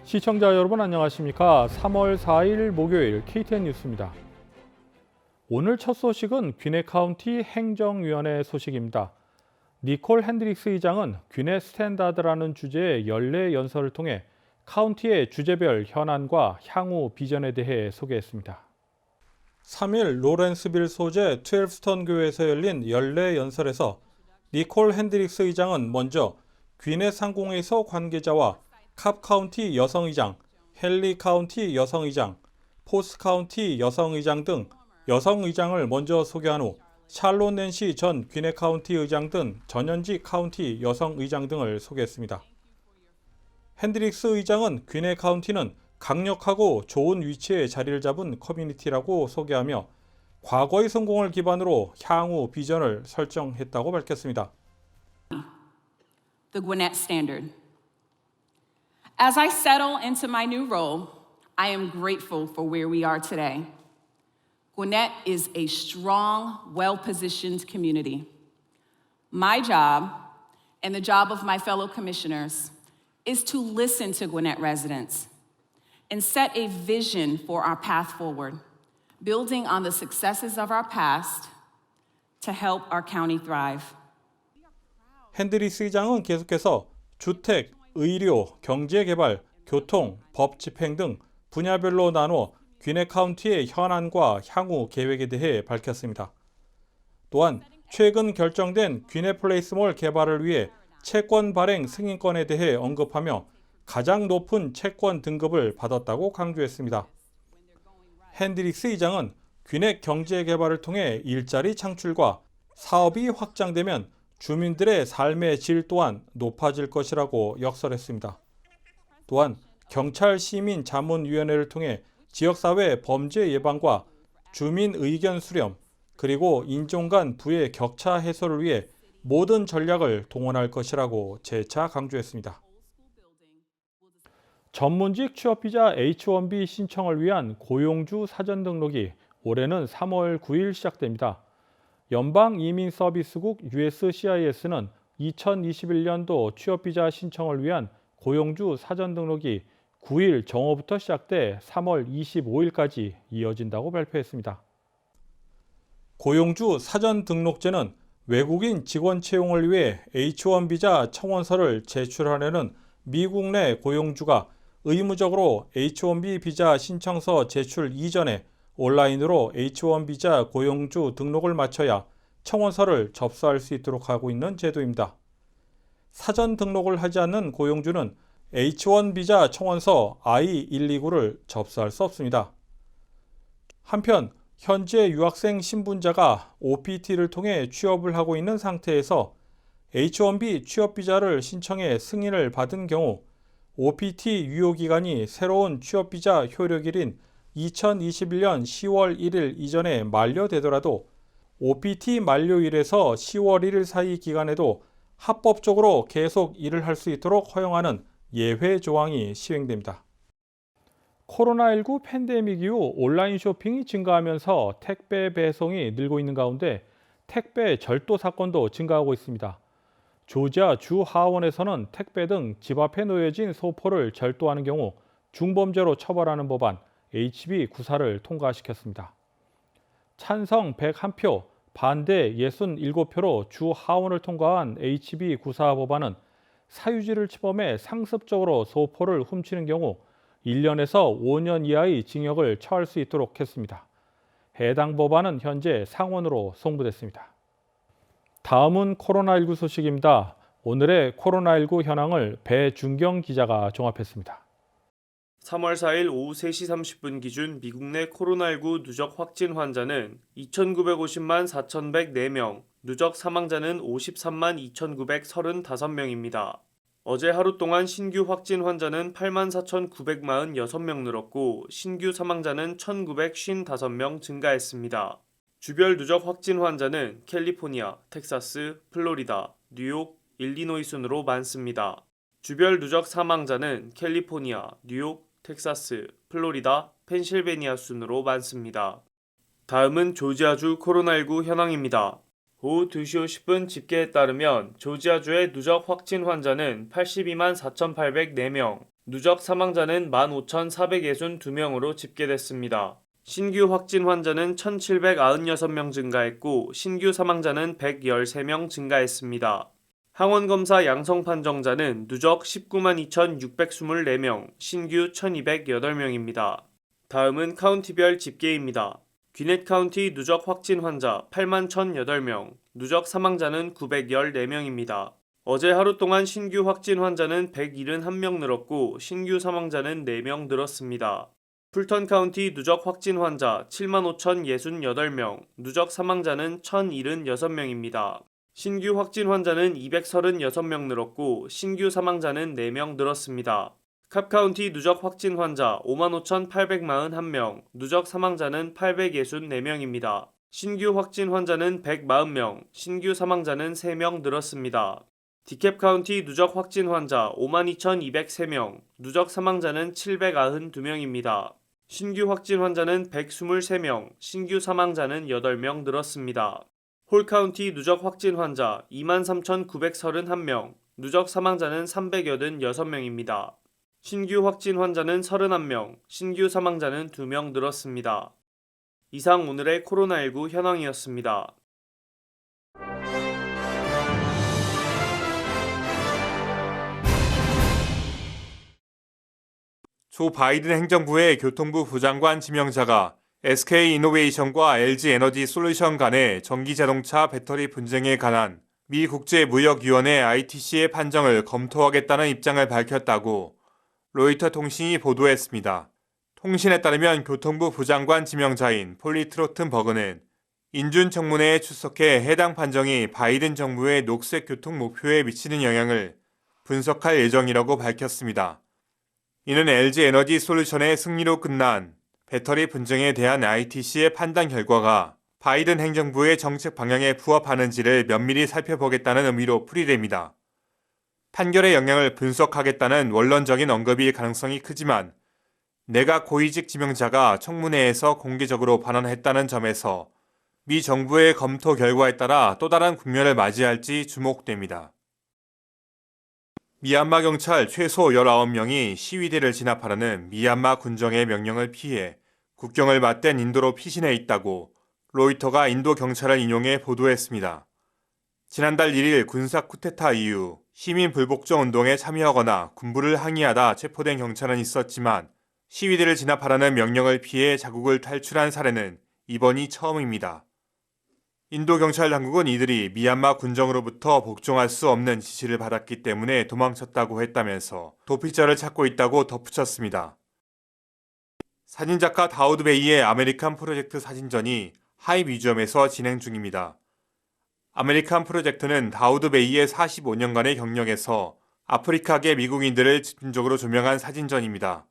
시청자 여러분 안녕하십니까? 3월 4일 목요일 KTN 뉴스입니다. 오늘 첫 소식은 귀넷 카운티 행정위원회 소식입니다. 니콜 핸드릭스 의장은 귀넷 스탠다드라는 주제의 연례 연설을 통해 카운티의 주제별 현안과 향후 비전에 대해 소개했습니다. 3일 로렌스빌 소재 12스톤 교회에서 열린 연례 연설에서 니콜 핸드릭스 의장은 먼저 귀넷 상공회의소 관계자와 캅 카운티 여성의장, 헨리 카운티 여성의장, 포스 카운티 여성의장 등 여성의장을 먼저 소개한 후 샬롯 낸시 전 귀넷 카운티 의장 등 전현직 카운티 여성의장 등을 소개했습니다. 핸드릭스 의장은 귀넷 카운티는 강력하고 좋은 위치에 자리를 잡은 커뮤니티라고 소개하며 과거의 성공을 기반으로 향후 비전을 설정했다고 밝혔습니다. The Gwinnett Standard. As I settle into my new role, I am grateful for where we are today. Gwinnett is a strong, well-positioned community. My job, and the job of my fellow commissioners, is to listen to Gwinnett residents and set a vision for our path forward, building on the successes of our past to help our county thrive. 핸드리스 의장은 계속해서 주택, 의료, 경제개발, 교통, 법 집행 등 분야별로 나누어 귀넷 카운티의 현안과 향후 계획에 대해 밝혔습니다. 또한 최근 결정된 귀넷 플레이스몰 개발을 위해 채권 발행 승인권에 대해 언급하며 가장 높은 채권 등급을 받았다고 강조했습니다. 핸드릭스 의장은 귀넷 경제개발을 통해 일자리 창출과 사업이 확장되면 주민들의 삶의 질 또한 높아질 것이라고 역설했습니다. 또한 경찰 시민 자문위원회를 통해 지역사회 범죄 예방과 주민 의견 수렴, 그리고 인종 간 부의 격차 해소를 위해 모든 전략을 동원할 것이라고 재차 강조했습니다. 전문직 취업비자 H-1B 신청을 위한 고용주 사전 등록이 올해는 3월 9일 시작됩니다. 연방이민서비스국 USCIS는 2021년도 취업비자 신청을 위한 고용주 사전 등록이 9일 정오부터 시작돼 3월 25일까지 이어진다고 발표했습니다. 고용주 사전 등록제는 외국인 직원 채용을 위해 H-1 비자 청원서를 제출하려는 미국 내 고용주가 의무적으로 H-1B 비자 신청서 제출 이전에 온라인으로 H-1 비자 고용주 등록을 마쳐야 청원서를 접수할 수 있도록 하고 있는 제도입니다. 사전 등록을 하지 않는 고용주는 H-1 비자 청원서 I-129를 접수할 수 없습니다. 한편 현재 유학생 신분자가 OPT를 통해 취업을 하고 있는 상태에서 H-1B 취업비자를 신청해 승인을 받은 경우 OPT 유효기간이 새로운 취업비자 효력일인 2021년 10월 1일 이전에 만료되더라도 OPT 만료일에서 10월 1일 사이 기간에도 합법적으로 계속 일을 할 수 있도록 허용하는 예외 조항이 시행됩니다. 코로나19 팬데믹 이후 온라인 쇼핑이 증가하면서 택배 배송이 늘고 있는 가운데 택배 절도 사건도 증가하고 있습니다. 조지아 주 하원에서는 택배 등 집 앞에 놓여진 소포를 절도하는 경우 중범죄로 처벌하는 법안 HB 94를 통과시켰습니다. 찬성 101표, 반대 67표로 주 하원을 통과한 HB 94 법안은 사유지를 침범해 상습적으로 소포를 훔치는 경우 1년에서 5년 이하의 징역을 처할 수 있도록 했습니다. 해당 법안은 현재 상원으로 송부됐습니다. 다음은 코로나19 소식입니다. 오늘의 코로나19 현황을 배준경 기자가 종합했습니다. 3월 4일 오후 3시 30분 기준 미국 내 코로나19 누적 확진 환자는 2,950만 4,104명, 누적 사망자는 53만 2,935명입니다. 어제 하루 동안 신규 확진 환자는 84,946명 늘었고 신규 사망자는 1,955명 증가했습니다. 주별 누적 확진 환자는 캘리포니아, 텍사스, 플로리다, 뉴욕, 일리노이 순으로 많습니다. 주별 누적 사망자는 캘리포니아, 뉴욕, 텍사스, 플로리다, 펜실베니아 순으로 많습니다. 다음은 조지아주 코로나19 현황입니다. 오후 2시 50분 집계에 따르면 조지아주의 누적 확진 환자는 82만 4,804명, 누적 사망자는 15,462명으로 집계됐습니다. 신규 확진 환자는 1,796명 증가했고 신규 사망자는 113명 증가했습니다. 항원검사 양성 판정자는 누적 19만 2,624명, 신규 1,208명입니다. 다음은 카운티별 집계입니다. 귀넷 카운티 누적 확진 환자 8만 1,008명, 누적 사망자는 914명입니다. 어제 하루 동안 신규 확진 환자는 171명 늘었고 신규 사망자는 4명 늘었습니다. 풀턴 카운티 누적 확진 환자 7만 5,068명, 누적 사망자는 1,076명입니다. 신규 확진 환자는 236명 늘었고 신규 사망자는 4명 늘었습니다. 캅 카운티 누적 확진 환자 5만 5,841명, 누적 사망자는 864명입니다. 신규 확진 환자는 140명, 신규 사망자는 3명 늘었습니다. 디캡 카운티 누적 확진 환자 5만 2,203명, 누적 사망자는 792명입니다. 신규 확진 환자는 123명, 신규 사망자는 8명 늘었습니다. 홀 카운티 누적 확진 환자 2만 3,931명, 누적 사망자는 386명입니다. 신규 확진 환자는 31명, 신규 사망자는 2명 늘었습니다. 이상 오늘의 코로나19 현황이었습니다. 조 바이든 행정부의 교통부 부장관 지명자가 SK이노베이션과 LG에너지솔루션 간의 전기자동차 배터리 분쟁에 관한 미 국제무역위원회 ITC의 판정을 검토하겠다는 입장을 밝혔다고 로이터 통신이 보도했습니다. 통신에 따르면 교통부 부장관 지명자인 폴리 트로튼버그는 인준 청문회에 출석해 해당 판정이 바이든 정부의 녹색 교통 목표에 미치는 영향을 분석할 예정이라고 밝혔습니다. 이는 LG에너지솔루션의 승리로 끝난 배터리 분쟁에 대한 ITC의 판단 결과가 바이든 행정부의 정책 방향에 부합하는지를 면밀히 살펴보겠다는 의미로 풀이됩니다. 판결의 영향을 분석하겠다는 원론적인 언급일 가능성이 크지만 내각 고위직 지명자가 청문회에서 공개적으로 발언했다는 점에서 미 정부의 검토 결과에 따라 또 다른 국면을 맞이할지 주목됩니다. 미얀마 경찰 최소 19명이 시위대를 진압하라는 미얀마 군정의 명령을 피해 국경을 맞댄 인도로 피신해 있다고 로이터가 인도 경찰을 인용해 보도했습니다. 지난달 1일 군사 쿠데타 이후 시민 불복종 운동에 참여하거나 군부를 항의하다 체포된 경찰은 있었지만 시위대를 진압하라는 명령을 피해 자국을 탈출한 사례는 이번이 처음입니다. 인도 경찰 당국은 이들이 미얀마 군정으로부터 복종할 수 없는 지시를 받았기 때문에 도망쳤다고 했다면서 도피자를 찾고 있다고 덧붙였습니다. 사진작가 다우드 베이의 아메리칸 프로젝트 사진전이 하이 뮤지엄에서 진행 중입니다. 아메리칸 프로젝트는 다우드 베이의 45년간의 경력에서 아프리카계 미국인들을 집중적으로 조명한 사진전입니다.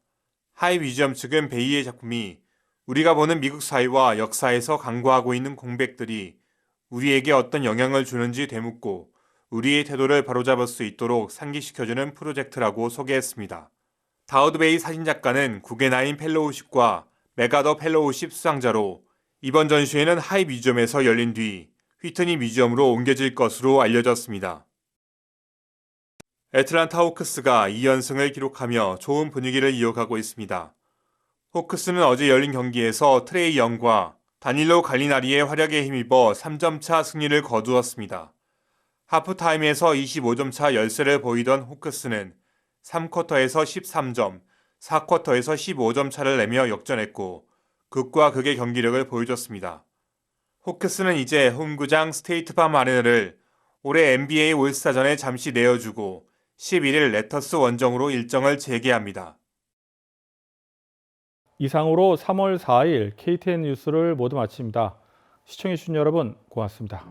하이 뮤지엄 측은 베이의 작품이 우리가 보는 미국 사회와 역사에서 강구하고 있는 공백들이 우리에게 어떤 영향을 주는지 되묻고 우리의 태도를 바로잡을 수 있도록 상기시켜주는 프로젝트라고 소개했습니다. 다우드 베이 사진작가는 구겐하임 펠로우십과 메가더 펠로우십 수상자로 이번 전시회는 하이 뮤지엄에서 열린 뒤 휘트니 뮤지엄으로 옮겨질 것으로 알려졌습니다. 애틀란타 호크스가 2연승을 기록하며 좋은 분위기를 이어가고 있습니다. 호크스는 어제 열린 경기에서 트레이 영과 다닐로 갈리나리의 활약에 힘입어 3점차 승리를 거두었습니다. 하프타임에서 25점차 열세를 보이던 호크스는 3쿼터에서 13점, 4쿼터에서 15점 차를 내며 역전했고 극과 극의 경기력을 보여줬습니다. 호크스는 이제 홈구장 스테이트팜 아레나를 올해 NBA 올스타전에 잠시 내어주고 11일 레터스 원정으로 일정을 재개합니다. 이상으로 3월 4일 KTN 뉴스를 모두 마칩니다. 시청해주신 여러분 고맙습니다.